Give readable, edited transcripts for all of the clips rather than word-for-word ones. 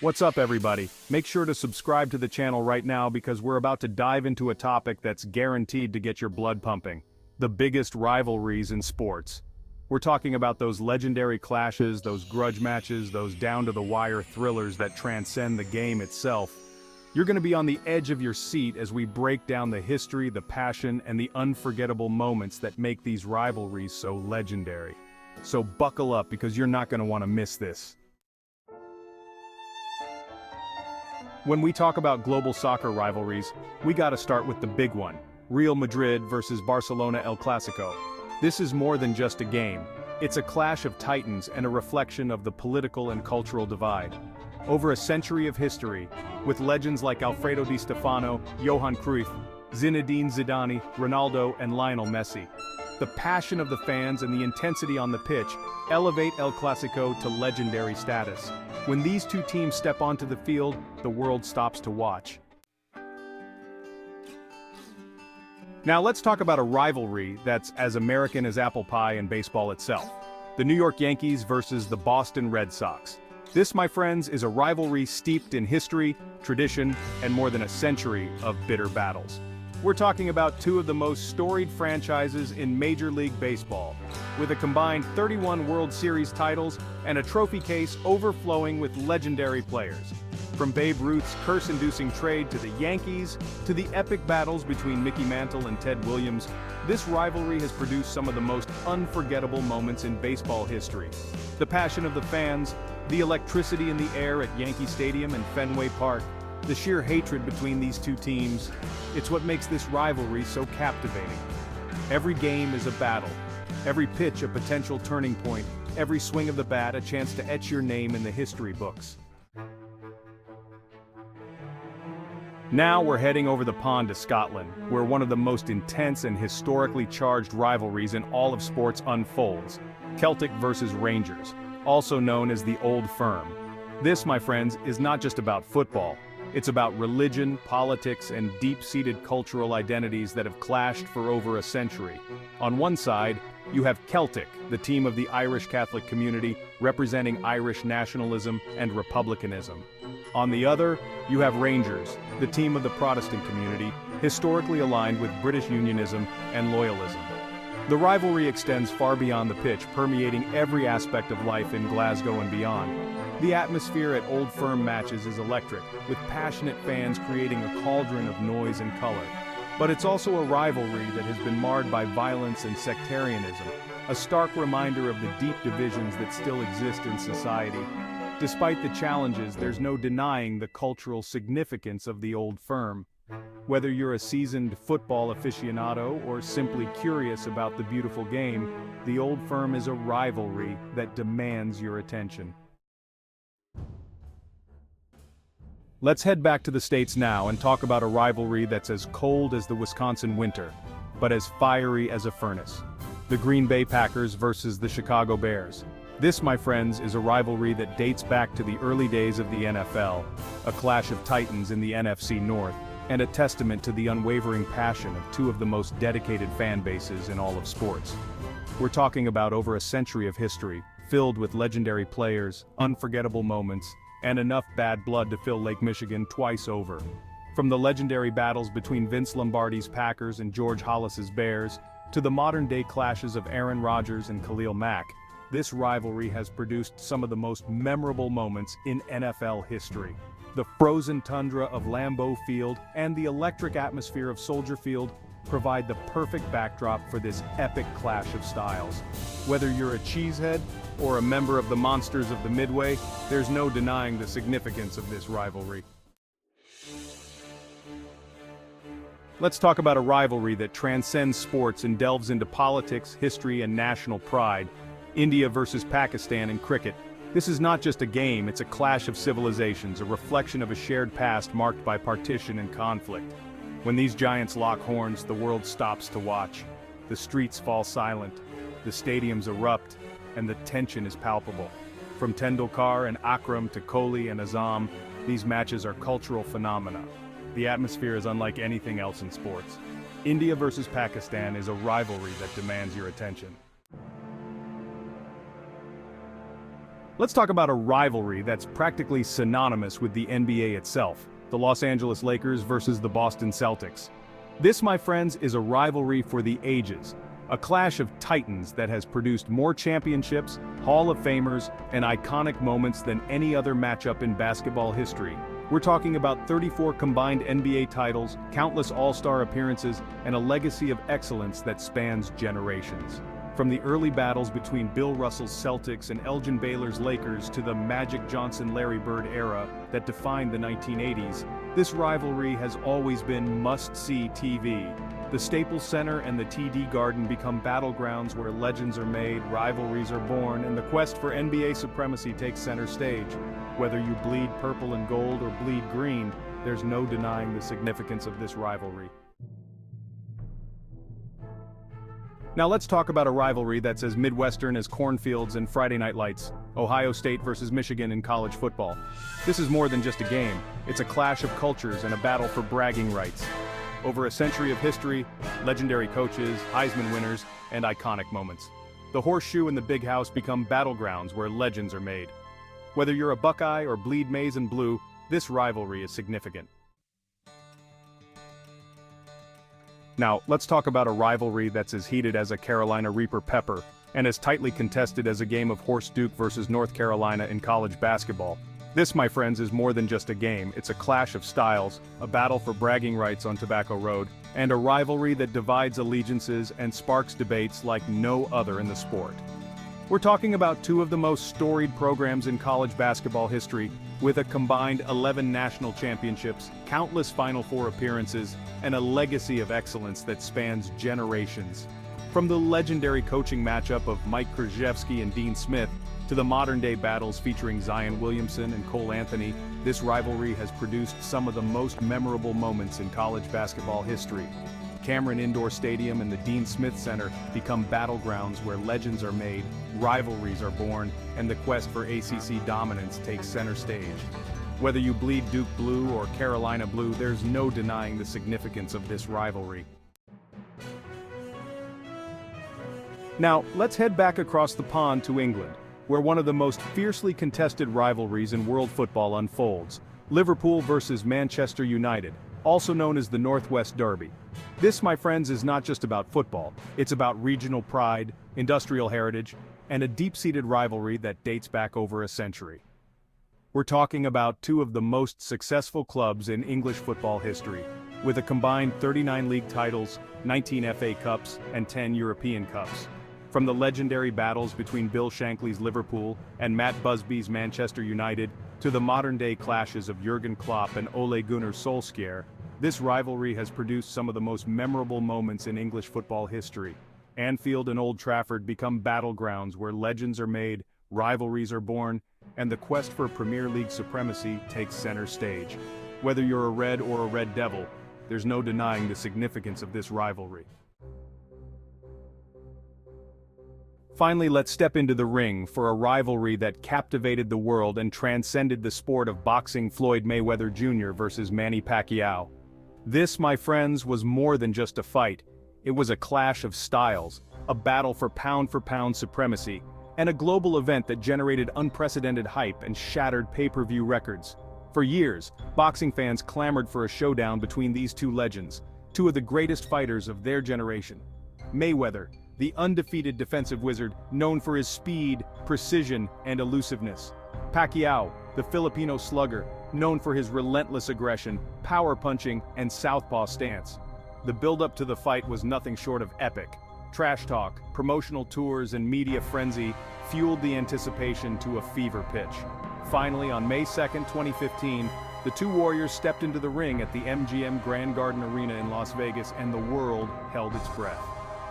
What's up, everybody? Make sure to subscribe to the channel right now because we're about to dive into a topic that's guaranteed to get your blood pumping. The biggest rivalries in sports. We're talking about those legendary clashes, those grudge matches, those down-to-the-wire thrillers that transcend the game itself. You're going to be on the edge of your seat as we break down the history, the passion, and the unforgettable moments that make these rivalries so legendary. So buckle up because you're not going to want to miss this. When we talk about global soccer rivalries, we gotta start with the big one, Real Madrid versus Barcelona El Clásico. This is more than just a game. It's a clash of titans and a reflection of the political and cultural divide. Over a century of history, with legends like Alfredo Di Stefano, Johan Cruyff, Zinedine Zidane, Ronaldo, and Lionel Messi. The passion of the fans and the intensity on the pitch elevate El Clásico to legendary status. When these two teams step onto the field, the world stops to watch. Now let's talk about a rivalry that's as American as apple pie and baseball itself. The New York Yankees versus the Boston Red Sox. This, my friends, is a rivalry steeped in history, tradition, and more than a century of bitter battles. We're talking about two of the most storied franchises in Major League Baseball, with a combined 31 World Series titles and a trophy case overflowing with legendary players. From Babe Ruth's curse-inducing trade to the Yankees, to the epic battles between Mickey Mantle and Ted Williams, this rivalry has produced some of the most unforgettable moments in baseball history. The passion of the fans, the electricity in the air at Yankee Stadium and Fenway Park, the sheer hatred between these two teams, it's what makes this rivalry so captivating. Every game is a battle, every pitch a potential turning point, every swing of the bat a chance to etch your name in the history books. Now we're heading over the pond to Scotland, where one of the most intense and historically charged rivalries in all of sports unfolds. Celtic versus Rangers, also known as the Old Firm. This, my friends, is not just about football. It's about religion, politics, and deep-seated cultural identities that have clashed for over a century. On one side, you have Celtic, the team of the Irish Catholic community, representing Irish nationalism and republicanism. On the other, you have Rangers, the team of the Protestant community, historically aligned with British unionism and loyalism. The rivalry extends far beyond the pitch, permeating every aspect of life in Glasgow and beyond. The atmosphere at Old Firm matches is electric, with passionate fans creating a cauldron of noise and color. But it's also a rivalry that has been marred by violence and sectarianism, a stark reminder of the deep divisions that still exist in society. Despite the challenges, there's no denying the cultural significance of the Old Firm. Whether you're a seasoned football aficionado or simply curious about the beautiful game, the Old Firm is a rivalry that demands your attention. Let's head back to the States now and talk about a rivalry that's as cold as the Wisconsin winter, but as fiery as a furnace. The Green Bay Packers versus the Chicago Bears. This, my friends, is a rivalry that dates back to the early days of the NFL, a clash of titans in the NFC North, and a testament to the unwavering passion of two of the most dedicated fan bases in all of sports. We're talking about over a century of history, filled with legendary players, unforgettable moments, and enough bad blood to fill Lake Michigan twice over. From the legendary battles between Vince Lombardi's Packers and George Halas's Bears, to the modern-day clashes of Aaron Rodgers and Khalil Mack, this rivalry has produced some of the most memorable moments in NFL history. The frozen tundra of Lambeau Field and the electric atmosphere of Soldier Field provide the perfect backdrop for this epic clash of styles. Whether you're a cheesehead or a member of the Monsters of the Midway, there's no denying the significance of this rivalry. Let's talk about a rivalry that transcends sports and delves into politics, history, and national pride. India versus Pakistan in cricket. This is not just a game, it's a clash of civilizations, a reflection of a shared past marked by partition and conflict. When these giants lock horns, the world stops to watch. The streets fall silent, the stadiums erupt, and the tension is palpable. From Tendulkar and Akram to Kohli and Azam, these matches are cultural phenomena. The atmosphere is unlike anything else in sports. India versus Pakistan is a rivalry that demands your attention. Let's talk about a rivalry that's practically synonymous with the NBA itself, the Los Angeles Lakers versus the Boston Celtics. This, my friends, is a rivalry for the ages, a clash of titans that has produced more championships, Hall of Famers, and iconic moments than any other matchup in basketball history. We're talking about 34 combined NBA titles, countless all-star appearances, and a legacy of excellence that spans generations. From the early battles between Bill Russell's Celtics and Elgin Baylor's Lakers to the Magic Johnson-Larry Bird era that defined the 1980s, this rivalry has always been must-see TV. The Staples Center and the TD Garden become battlegrounds where legends are made, rivalries are born, and the quest for NBA supremacy takes center stage. Whether you bleed purple and gold or bleed green, there's no denying the significance of this rivalry. Now let's talk about a rivalry that's as Midwestern as cornfields and Friday Night Lights, Ohio State versus Michigan in college football. This is more than just a game, it's a clash of cultures and a battle for bragging rights. Over a century of history, legendary coaches, Heisman winners, and iconic moments. The horseshoe and the big house become battlegrounds where legends are made. Whether you're a Buckeye or bleed maize and blue, this rivalry is significant. Now, let's talk about a rivalry that's as heated as a Carolina Reaper pepper, and as tightly contested as a game of Horse Duke versus North Carolina in college basketball. This, my friends, is more than just a game, it's a clash of styles, a battle for bragging rights on Tobacco Road, and a rivalry that divides allegiances and sparks debates like no other in the sport. We're talking about two of the most storied programs in college basketball history, with a combined 11 national championships, countless Final Four appearances, and a legacy of excellence that spans generations. From the legendary coaching matchup of Mike Krzyzewski and Dean Smith, to the modern-day battles featuring Zion Williamson and Cole Anthony, this rivalry has produced some of the most memorable moments in college basketball history. Cameron Indoor Stadium and the Dean Smith Center become battlegrounds where legends are made, rivalries are born, and the quest for ACC dominance takes center stage. Whether you bleed Duke blue or Carolina blue, there's no denying the significance of this rivalry. Now, let's head back across the pond to England, where one of the most fiercely contested rivalries in world football unfolds. Liverpool versus Manchester United, also known as the Northwest Derby. This, my friends, is not just about football, it's about regional pride, industrial heritage, and a deep-seated rivalry that dates back over a century. We're talking about two of the most successful clubs in English football history, with a combined 39 league titles, 19 FA Cups, and 10 European Cups. From the legendary battles between Bill Shankly's Liverpool and Matt Busby's Manchester United, to the modern-day clashes of Jurgen Klopp and Ole Gunnar Solskjaer, this rivalry has produced some of the most memorable moments in English football history. Anfield and Old Trafford become battlegrounds where legends are made, rivalries are born, and the quest for Premier League supremacy takes center stage. Whether you're a Red or a Red Devil, there's no denying the significance of this rivalry. Finally, let's step into the ring for a rivalry that captivated the world and transcended the sport of boxing. Floyd Mayweather Jr. versus Manny Pacquiao. This, my friends, was more than just a fight. It was a clash of styles, a battle for pound-for-pound supremacy, and a global event that generated unprecedented hype and shattered pay-per-view records. For years, boxing fans clamored for a showdown between these two legends, two of the greatest fighters of their generation. Mayweather, the undefeated defensive wizard known for his speed, precision, and elusiveness. Pacquiao, the Filipino slugger, known for his relentless aggression, power punching, and southpaw stance. The build-up to the fight was nothing short of epic. Trash talk, promotional tours, and media frenzy fueled the anticipation to a fever pitch. Finally, on May 2, 2015, the two warriors stepped into the ring at the MGM Grand Garden Arena in Las Vegas, and the world held its breath.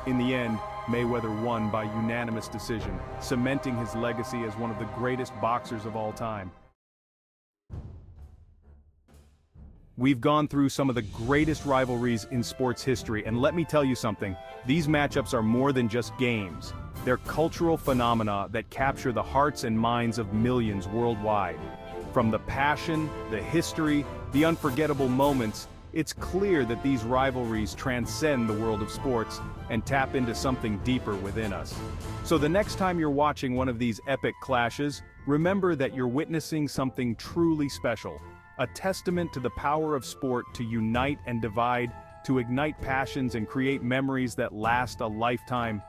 In the end, Mayweather won by unanimous decision, cementing his legacy as one of the greatest boxers of all time. We've gone through some of the greatest rivalries in sports history, and let me tell you something, these matchups are more than just games. They're cultural phenomena that capture the hearts and minds of millions worldwide. From the passion, the history, the unforgettable moments, It's clear that these rivalries transcend the world of sports and tap into something deeper within us. So the next time you're watching one of these epic clashes, remember that you're witnessing something truly special, a testament to the power of sport to unite and divide, to ignite passions and create memories that last a lifetime.